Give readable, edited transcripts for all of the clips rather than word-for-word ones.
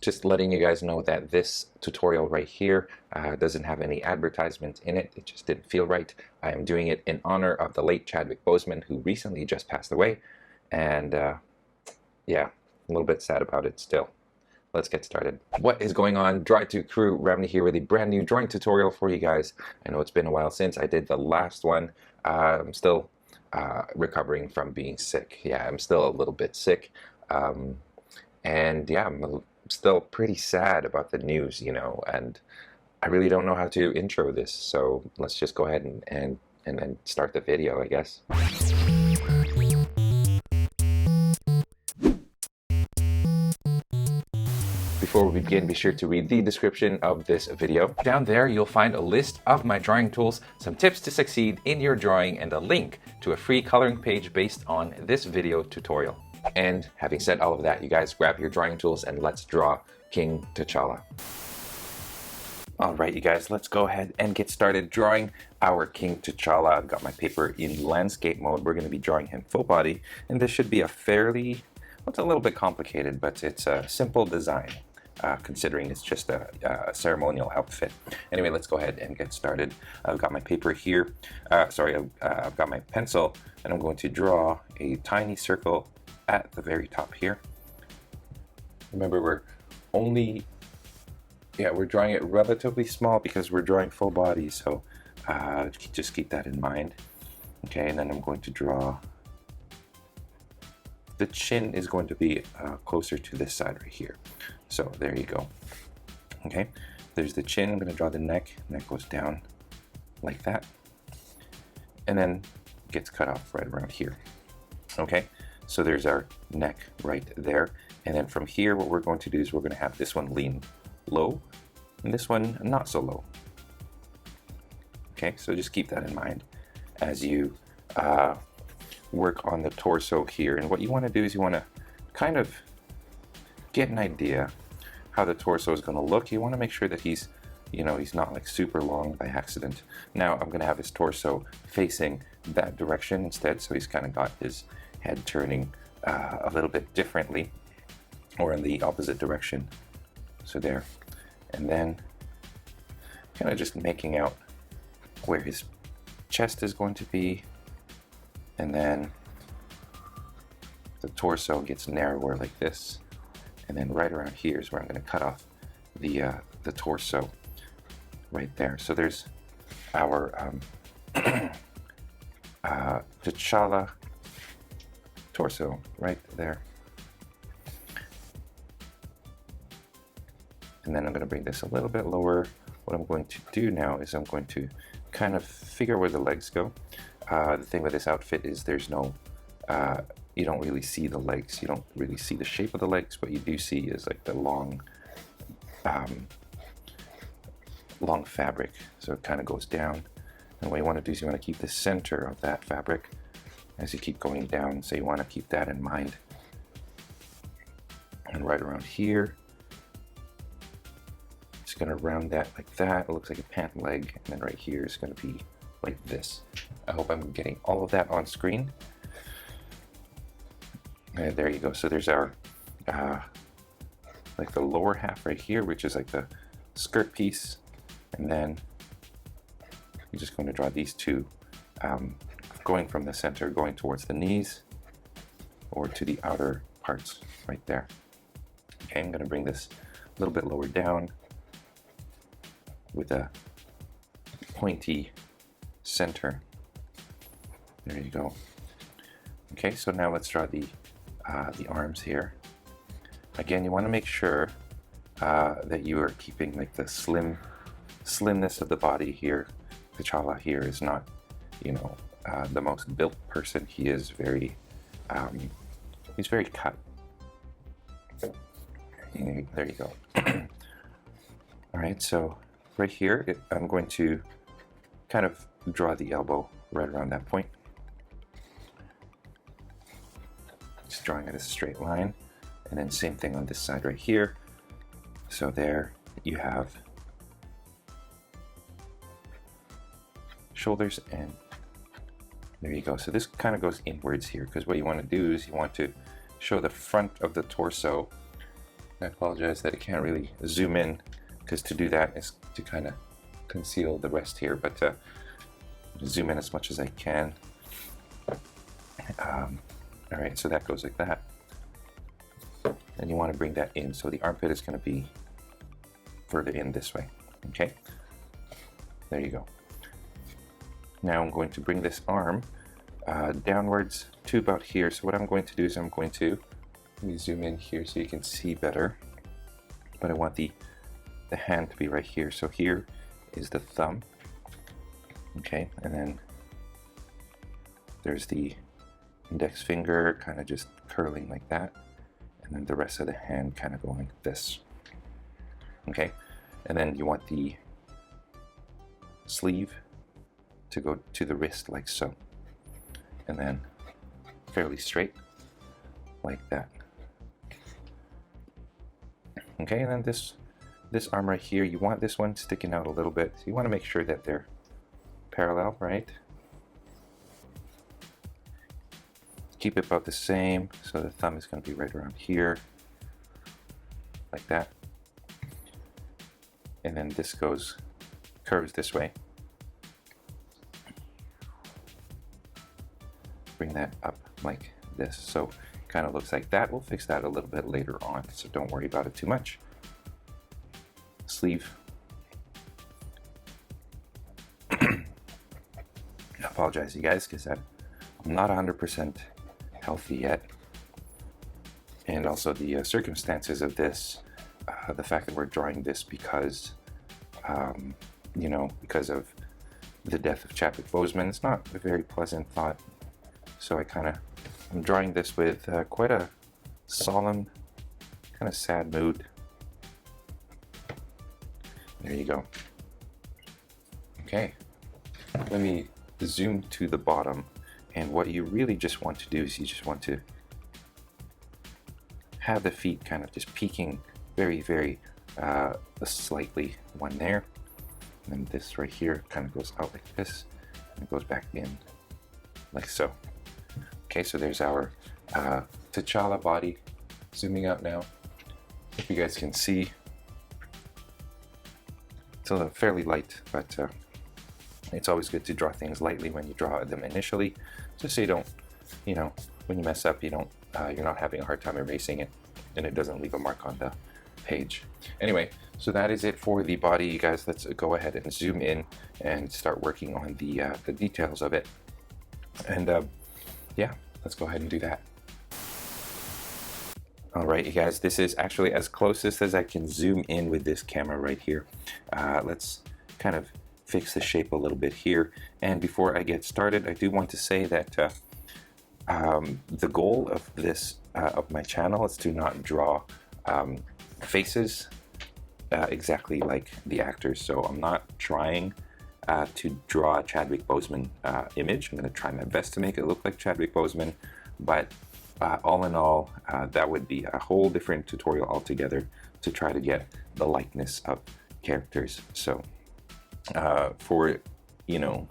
Just letting you guys know that this tutorial right here doesn't have any advertisement in it. It just didn't feel right. I am doing it in honor of the late Chadwick Boseman, who recently just passed away. And yeah, a little bit sad about it still. Let's get started. What is going on? Drawing2 crew, Ramny here with a brand new drawing tutorial for you guys. I know it's been a while since I did the last one. I'm still recovering from being sick. Yeah, I'm still a little bit sick. And yeah, I'm still pretty sad about the news, you know, and I really don't know how to intro this, so let's just go ahead and then start the video, I guess. Before we begin, be sure to read the description of this video. Down there, you'll find a list of my drawing tools, some tips to succeed in your drawing, and a link to a free coloring page based on this video tutorial. And having said all of that, you guys grab your drawing tools and let's draw King T'Challa. All right, you guys, let's go ahead and get started drawing our King T'Challa. I've got my paper in landscape mode. We're going to be drawing him full body, and this should be a fairly, well, it's a little bit complicated, but it's a simple design, considering it's just a ceremonial outfit. Anyway, let's go ahead and get started. I've got my paper here. I've got my pencil, and I'm going to draw a tiny circle at the very top here. Remember, we're drawing it relatively small because we're drawing full body, so just keep that in mind. Okay, and then I'm going to draw, the chin is going to be closer to this side right here. So there you go. Okay, there's the chin. I'm going to draw the neck. Neck goes down like that, and then gets cut off right around here. Okay, so there's our neck right there. And then from here, what we're going to do is we're going to have this one lean low and this one not so low. Okay, so just keep that in mind as you work on the torso here. And what you want to do is you want to kind of get an idea how the torso is going to look. You want to make sure that he's, you know, he's not like super long by accident. Now I'm going to have his torso facing that direction instead, so he's kind of got his head turning a little bit differently, or in the opposite direction. So there. And then kind of just making out where his chest is going to be, and then the torso gets narrower like this, and then right around here is where I'm going to cut off the torso right there. So there's our T'Challa torso right there. And then I'm going to bring this a little bit lower. What I'm going to do now is I'm going to kind of figure where the legs go. The thing with this outfit is there's no, you don't really see the legs. You don't really see the shape of the legs. What you do see is like the long fabric. So it kind of goes down. And what you want to do is you want to keep the center of that fabric as you keep going down. So you want to keep that in mind. And right around here, just going to round that like that. It looks like a pant leg. And then right here is going to be like this. I hope I'm getting all of that on screen. And there you go. So there's our like the lower half right here, which is like the skirt piece. And then I'm just going to draw these two going from the center, going towards the knees, or to the outer parts right there. Okay, I'm going to bring this a little bit lower down with a pointy center. There you go. Okay, so now let's draw the arms here. Again, you want to make sure that you are keeping like the slimness of the body here. T'Challa here is not, you know, the most built person. He is very, he's very cut. There you go. All right, so right here, I'm going to kind of draw the elbow right around that point. Just drawing it as a straight line. And then same thing on this side right here. So there you have shoulders, and there you go. So this kind of goes inwards here, because what you want to do is you want to show the front of the torso I apologize that I can't really zoom in, because to do that is to kind of conceal the rest here, but zoom in as much as I can. All right, so that goes like that. And you want to bring that in, so the armpit is going to be further in this way. Okay, there you go. Now I'm going to bring this arm downwards to about here. So what I'm going to do is let me zoom in here so you can see better. But I want the hand to be right here. So here is the thumb. Okay, and then there's the index finger kind of just curling like that. And then the rest of the hand kind of going like this. Okay, and then you want the sleeve to go to the wrist like so. And then fairly straight like that. Okay, and then this arm right here, you want this one sticking out a little bit. So you want to make sure that they're parallel, right? Keep it about the same. So the thumb is going to be right around here, like that. And then this curves this way. Bring that up like this. So kind of looks like that. We'll fix that a little bit later on, so don't worry about it too much. Sleeve. I apologize, you guys, because I'm not 100% healthy yet. And also the circumstances of this, the fact that we're drawing this because, you know, because of the death of Chadwick Boseman, it's not a very pleasant thought. So I'm drawing this with quite a solemn, kind of sad mood. There you go. Okay, let me zoom to the bottom. And what you really just want to do is you just want to have the feet kind of just peeking very, very slightly. One there. And then this right here kind of goes out like this. And it goes back in like so. Okay, so there's our T'Challa body. Zooming out now. If you guys can see. It's fairly light, but it's always good to draw things lightly when you draw them initially, just so you don't, you know, when you mess up, you're not having a hard time erasing it, and it doesn't leave a mark on the page. Anyway, so that is it for the body, you guys. Let's go ahead and zoom in and start working on the details of it. And yeah, let's go ahead and do that. All right, you guys, this is actually as closest as I can zoom in with this camera right here. Let's kind of fix the shape a little bit here. And before I get started, I do want to say that the goal of this, of my channel, is to not draw faces exactly like the actors. So I'm not trying to draw a Chadwick Boseman image. I'm going to try my best to make it look like Chadwick Boseman, but all in all, that would be a whole different tutorial altogether to try to get the likeness of characters. So for, you know,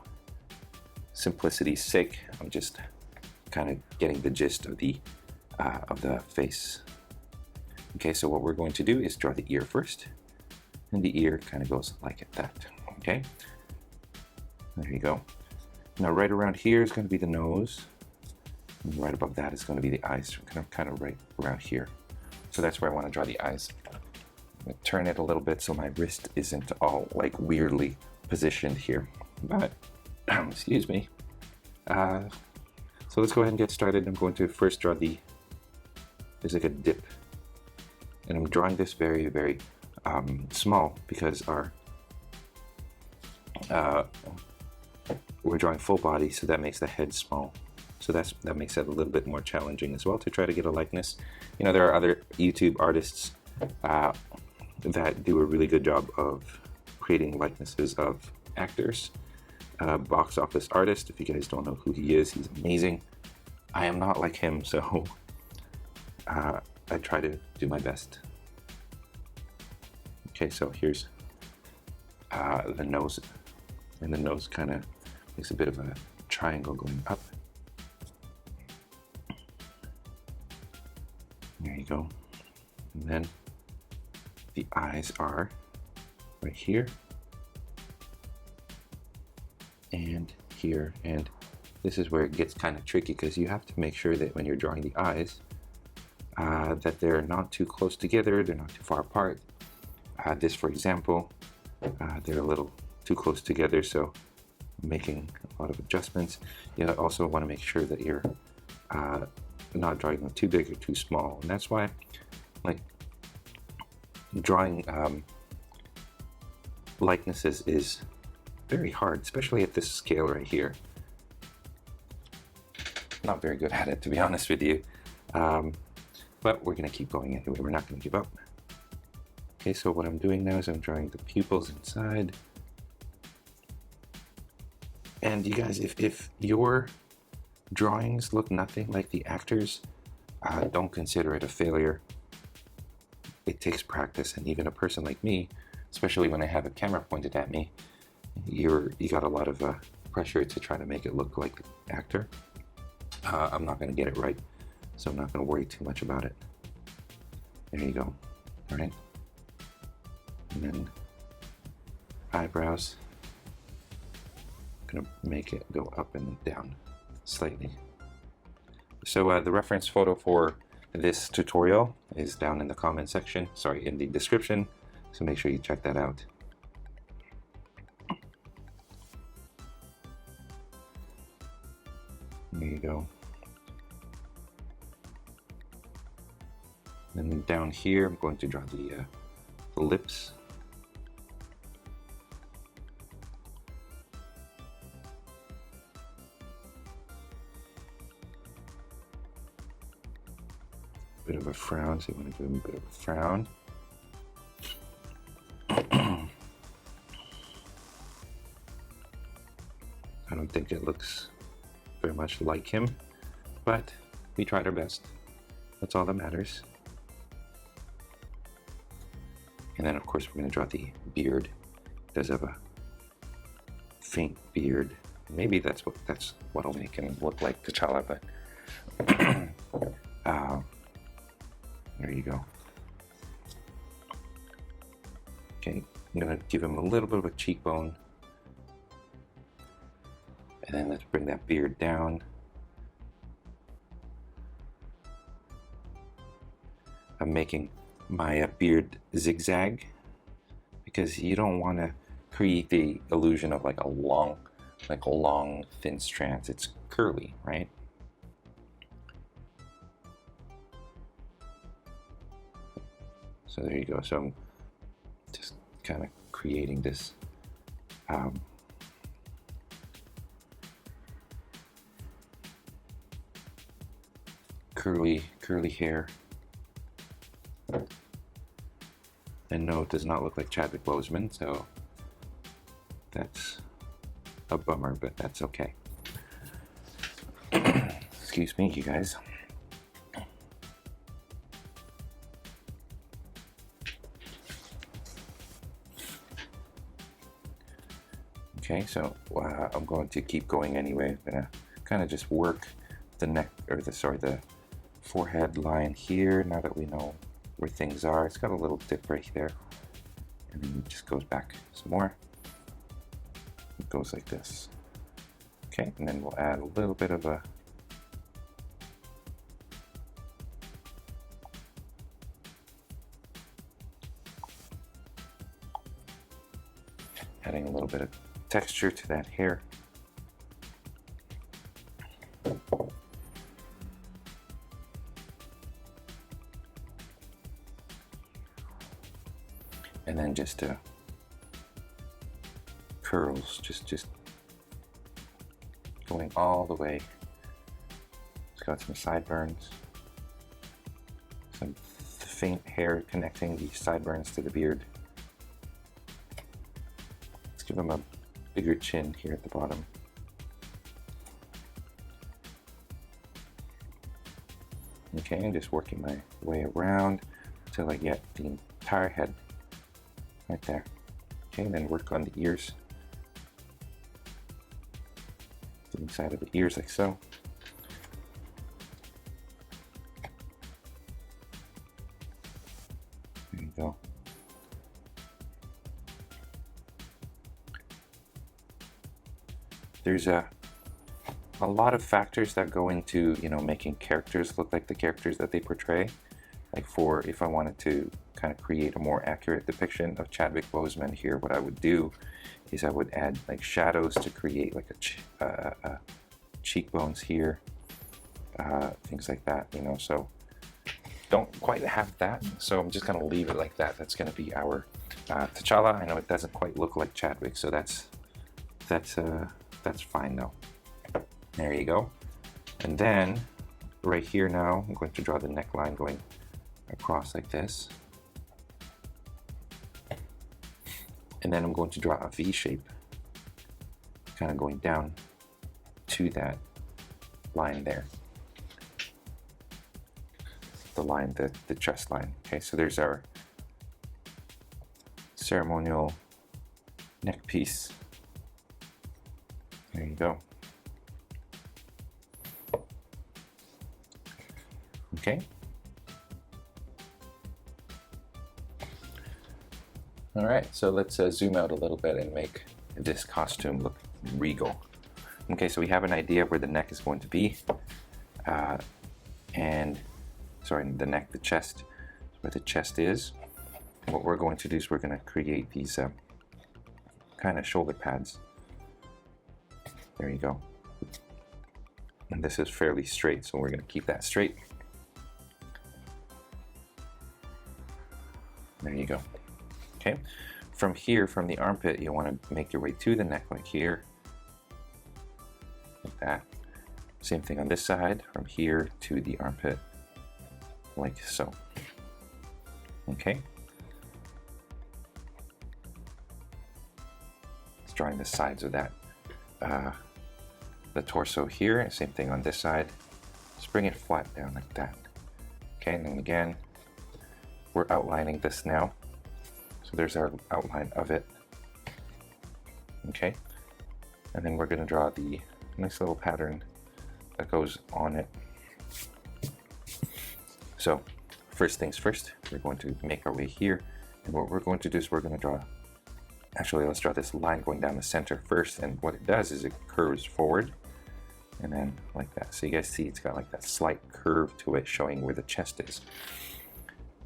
simplicity's sake, I'm just kind of getting the gist of the face. Okay, so what we're going to do is draw the ear first, and the ear kind of goes like that. Okay, there you go. Now right around here is going to be the nose. And right above that is going to be the eyes, kind of right around here. So that's where I want to draw the eyes. I'm going to turn it a little bit so my wrist isn't all like weirdly positioned here. But, excuse me. So let's go ahead and get started. I'm going to first draw there's like a dip. And I'm drawing this very, very small because we're drawing full body, so that makes the head small. So that makes it a little bit more challenging as well to try to get a likeness. You know, there are other YouTube artists that do a really good job of creating likenesses of actors. Box Office Artist, if you guys don't know who he is, he's amazing. I am not like him, so I try to do my best. Okay, so here's the nose, and the nose kind of makes a bit of a triangle going up. There you go. And then the eyes are right here and here, and this is where it gets kind of tricky because you have to make sure that when you're drawing the eyes that they're not too close together, they're not too far apart. This, for example, they're a little too close together, so I'm making a lot of adjustments. You also want to make sure that you're not drawing them too big or too small, and that's why, like, drawing likenesses is very hard, especially at this scale right here. Not very good at it, to be honest with you. But we're going to keep going anyway. We're not going to give up. Okay, so what I'm doing now is I'm drawing the pupils inside. And you guys, if your drawings look nothing like the actors, don't consider it a failure. It takes practice, and even a person like me, especially when I have a camera pointed at me, you got a lot of pressure to try to make it look like the actor. I'm not going to get it right, so I'm not going to worry too much about it. There you go. All right. And then eyebrows. I'm going to make it go up and down slightly. So the reference photo for this tutorial is down in the comment section, sorry, in the description, so make sure you check that out. There you go. And down here, I'm going to draw the lips. Bit of a frown, so you want to give him a bit of a frown. I don't think it looks very much like him, but we tried our best. That's all that matters. And then of course we're going to draw the beard. It does have a faint beard. Maybe that's what'll make him look like T'Challa, but there you go. Okay, I'm gonna give him a little bit of a cheekbone. And then let's bring that beard down. I'm making my beard zigzag because you don't want to create the illusion of like a long thin strands. It's curly, right? So there you go. So I'm just kind of creating this curly hair. And no, it does not look like Chadwick Boseman, so that's a bummer, but that's okay. Excuse me, you guys. Okay, so I'm going to keep going anyway. I'm gonna kind of just work the neck, or the forehead line here. Now that we know where things are, it's got a little dip right there, and then it just goes back some more. It goes like this. Okay, and then we'll add a little bit of a adding a little bit of texture to that hair. And then just curls, just going all the way. It's got some sideburns, some faint hair connecting the sideburns to the beard. Let's give him a bigger chin here at the bottom. Okay, I'm just working my way around until I get the entire head right there. Okay, and then work on the ears. The inside of the ears like so. There you go. there's a lot of factors that go into, you know, making characters look like the characters that they portray. Like for, if I wanted to kind of create a more accurate depiction of Chadwick Boseman here, what I would do is I would add like shadows to create like a cheekbones here, things like that, you know. So don't quite have that, so I'm just gonna leave it like that. That's gonna be our T'Challa. I know it doesn't quite look like Chadwick, so that's fine though. There you go. And then right here now, I'm going to draw the neckline going across like this. And then I'm going to draw a V shape, kind of going down to that line there. The line, the chest line. Okay, so there's our ceremonial neck piece. There you go. Okay. All right, so let's zoom out a little bit and make this costume look regal. Okay, so we have an idea where the neck is going to be, and sorry, the neck, the chest, where the chest is. And what we're going to do is we're going to create these kind of shoulder pads. There you go. And this is fairly straight, so we're going to keep that straight. There you go. Okay, from here, from the armpit, you want to make your way to the neck like here, like that. Same thing on this side, from here to the armpit, like so. Okay. It's drawing the sides of that, the torso here. Same thing on this side. Just bring it flat down like that. Okay, and then again, we're outlining this now. So there's our outline of it. Okay, and then we're going to draw the nice little pattern that goes on it. So first things first, we're going to make our way here, and what we're going to do is we're going to draw, actually let's draw this line going down the center first, and what it does is it curves forward and then like that. So you guys see it's got like that slight curve to it showing where the chest is.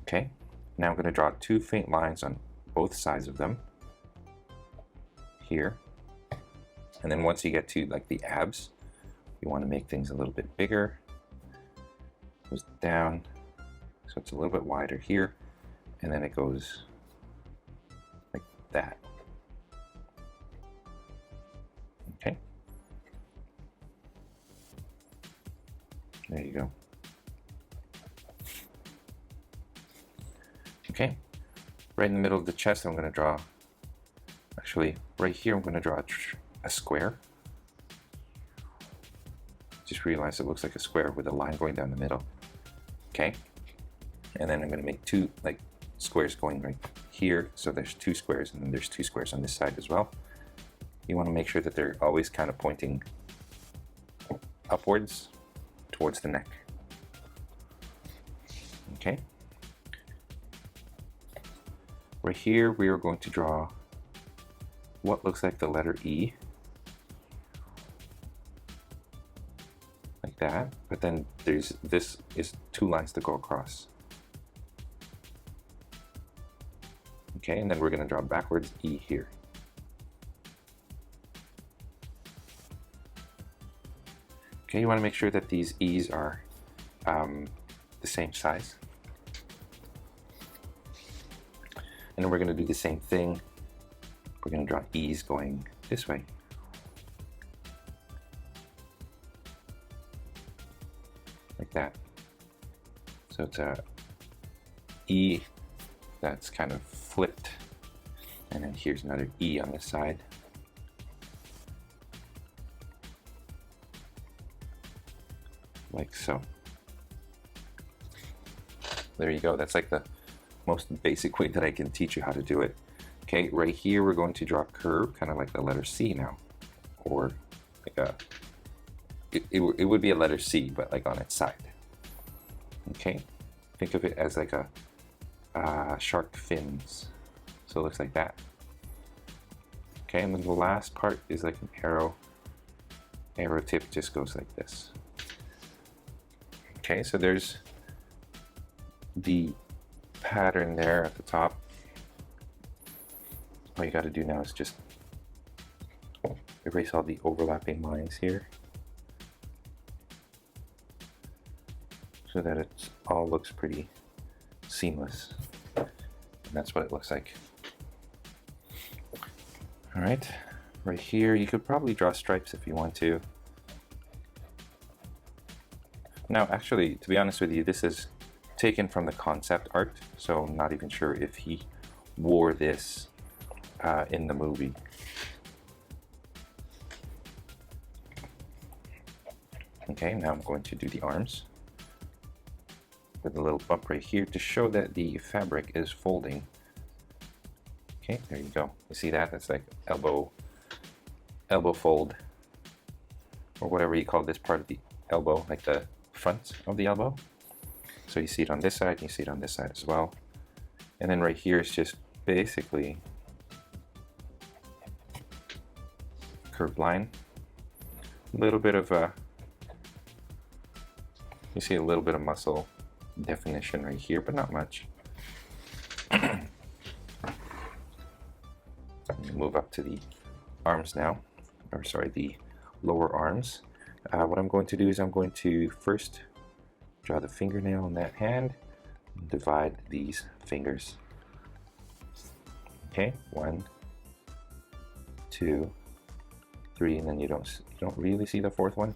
Okay, now I'm going to draw two faint lines on both sides of them here, and then once you get to like the abs, you want to make things a little bit bigger. It goes down, so it's a little bit wider here, and then it goes like that. Okay, there you go. Okay, right in the middle of the chest, I'm going to draw, actually right here, I'm going to draw a square. Just realized it looks like a square with a line going down the middle. Okay, and then I'm going to make two like squares going right here. So there's two squares, and then there's two squares on this side as well. You want to make sure that they're always kind of pointing upwards towards the neck. Okay. Right here, we are going to draw what looks like the letter E, like that, but then this is two lines to go across. Okay, and then we're going to draw backwards E here. Okay, you want to make sure that these E's are the same size. And then we're going to do the same thing. We're going to draw E's going this way. Like that. So it's a E that's kind of flipped. And then here's another E on this side. Like so. There you go. That's like the most basic way that I can teach you how to do it. Okay, right here we're going to draw a curve, kind of like the letter C now, or like a, it would be a letter C, but like on its side. Okay, think of it as like a shark fins, so it looks like that. Okay, and then the last part is like an arrow arrow tip just goes like this. Okay, so there's the pattern there at the top. All you got to do now is just erase all the overlapping lines here so that it all looks pretty seamless. And that's what it looks like. All right, right here, you could probably draw stripes if you want to. Now, actually, to be honest with you, this is taken from the concept art, so I'm not even sure if he wore this in the movie. Okay, now I'm going to do the arms with a little bump right here to show that the fabric is folding. Okay, there you go. You see that? That's like elbow fold, or whatever you call this part of the elbow, like the front of the elbow. So you see it on this side, and you see it on this side as well. And then right here is just basically curved line. A little bit of you see a little bit of muscle definition right here, but not much. Move up to the arms now, or sorry, the lower arms. What I'm going to do is I'm going to first draw the fingernail on that hand and divide these fingers. Okay, 1, 2, 3, and then you don't really see the fourth one.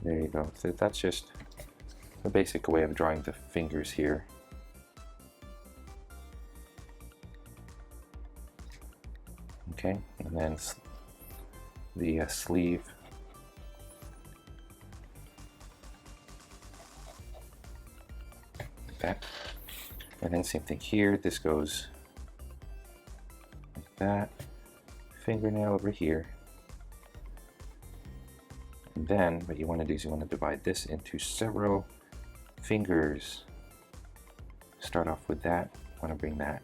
There you go. So that's just a basic way of drawing the fingers here. Okay, and then the sleeve. Like that. And then same thing here. This goes like that. Fingernail over here. And then what you want to do is you want to divide this into several fingers. Start off with that. I want to bring that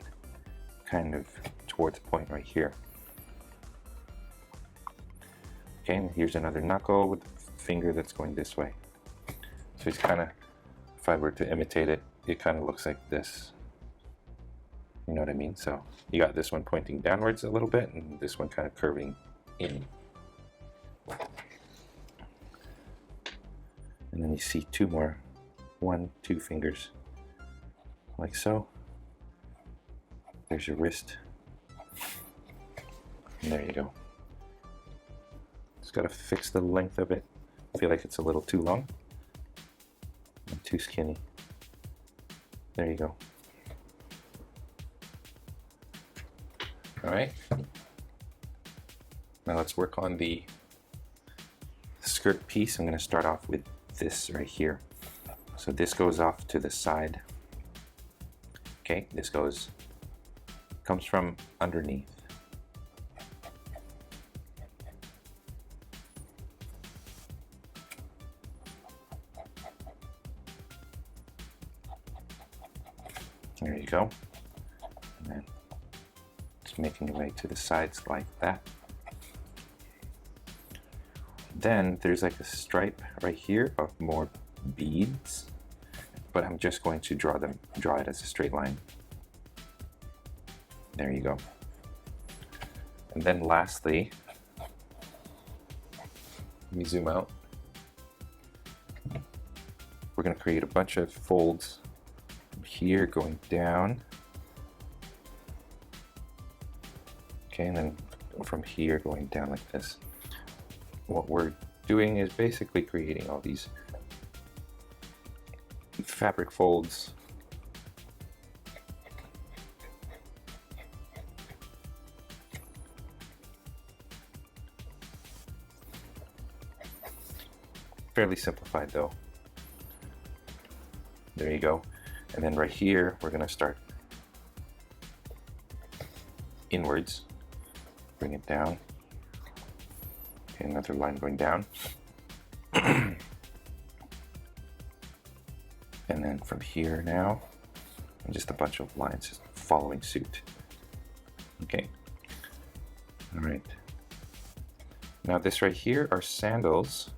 kind of towards the point right here. Okay, and here's another knuckle with the finger that's going this way. So it's kind of, if I were to imitate it, it kind of looks like this. You know what I mean? So you got this one pointing downwards a little bit, and this one kind of curving in. And then you see two more, 1, 2 fingers, like so. There's your wrist. And there you go. Just gotta fix the length of it. I feel like it's a little too long and too skinny. There you go. All right. Now let's work on the skirt piece. I'm gonna start off with this right here. So this goes off to the side. Okay, this comes from underneath. There you go. And then just making your way to the sides like that. Then there's like a stripe right here of more beads, but I'm just going to draw it as a straight line. There you go. And then lastly, let me zoom out. We're going to create a bunch of folds here going down. Okay, and then from here going down like this. What we're doing is basically creating all these fabric folds. Fairly simplified though. There you go. And then right here, we're going to start inwards, bring it down. Okay, another line going down. And then from here now, and just a bunch of lines just following suit. Okay. All right. Now this right here are sandals.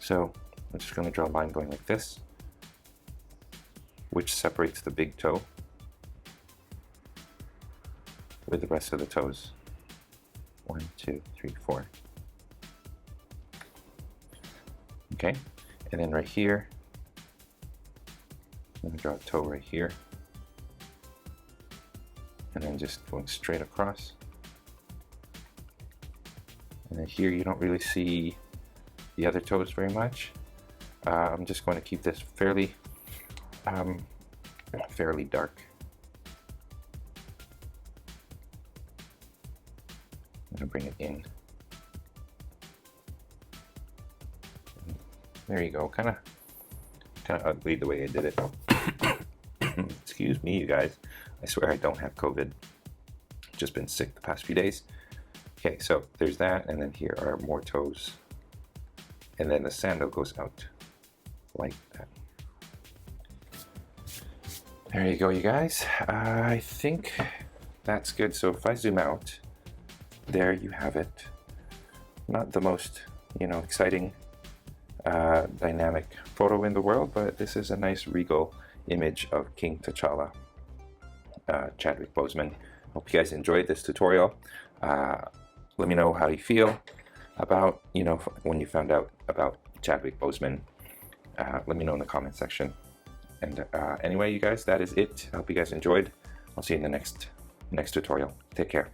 So I'm just going to draw a line going like this, which separates the big toe with the rest of the toes. 1, 2, 3, 4. Okay, and then right here, I'm going to draw a toe right here, and then just going straight across. And then here you don't really see the other toes very much. I'm just going to keep this fairly dark. I'm going to bring it in. There you go. Kind of ugly the way I did it. Excuse me, you guys. I swear I don't have COVID. Just been sick the past few days. Okay, so there's that, and then here are more toes. And then the sandal goes out like that. There you go, you guys. I think that's good. So if I zoom out, there you have it. Not the most, exciting, dynamic photo in the world, but this is a nice regal image of King T'Challa, Chadwick Boseman. Hope you guys enjoyed this tutorial. Let me know how you feel about, when you found out about Chadwick Boseman. Let me know in the comment section. And anyway, you guys, that is it. I hope you guys enjoyed. I'll see you in the next tutorial. Take care.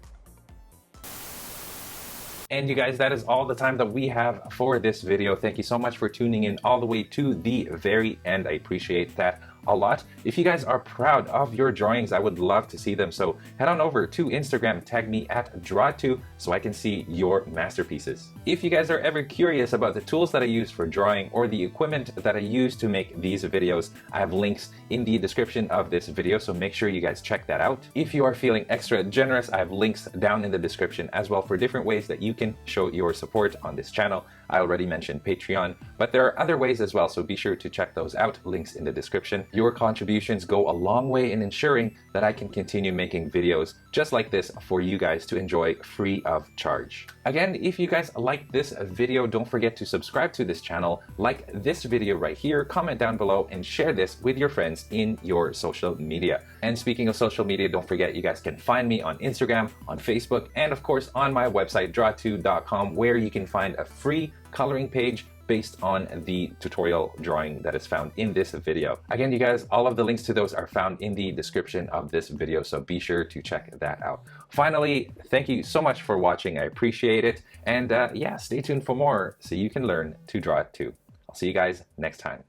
And you guys, that is all the time that we have for this video. Thank you so much for tuning in all the way to the very end. I appreciate that a lot. If you guys are proud of your drawings, I would love to see them. So head on over to Instagram, tag me at draw2 so I can see your masterpieces. If you guys are ever curious about the tools that I use for drawing or the equipment that I use to make these videos, I have links in the description of this video, so make sure you guys check that out. If you are feeling extra generous, I have links down in the description as well for different ways that you can show your support on this channel. I already mentioned Patreon, but there are other ways as well, so be sure to check those out. Links in the description. Your contributions go a long way in ensuring that I can continue making videos just like this for you guys to enjoy free of charge. Again, if you guys like this video, don't forget to subscribe to this channel, like this video right here, comment down below, and share this with your friends in your social media. And speaking of social media, don't forget you guys can find me on Instagram, on Facebook, and of course on my website, draw2.com, where you can find a free coloring page based on the tutorial drawing that is found in this video. Again, you guys, all of the links to those are found in the description of this video, so be sure to check that out. Finally, thank you so much for watching. I appreciate it. And yeah, stay tuned for more so you can learn to draw it too. I'll see you guys next time.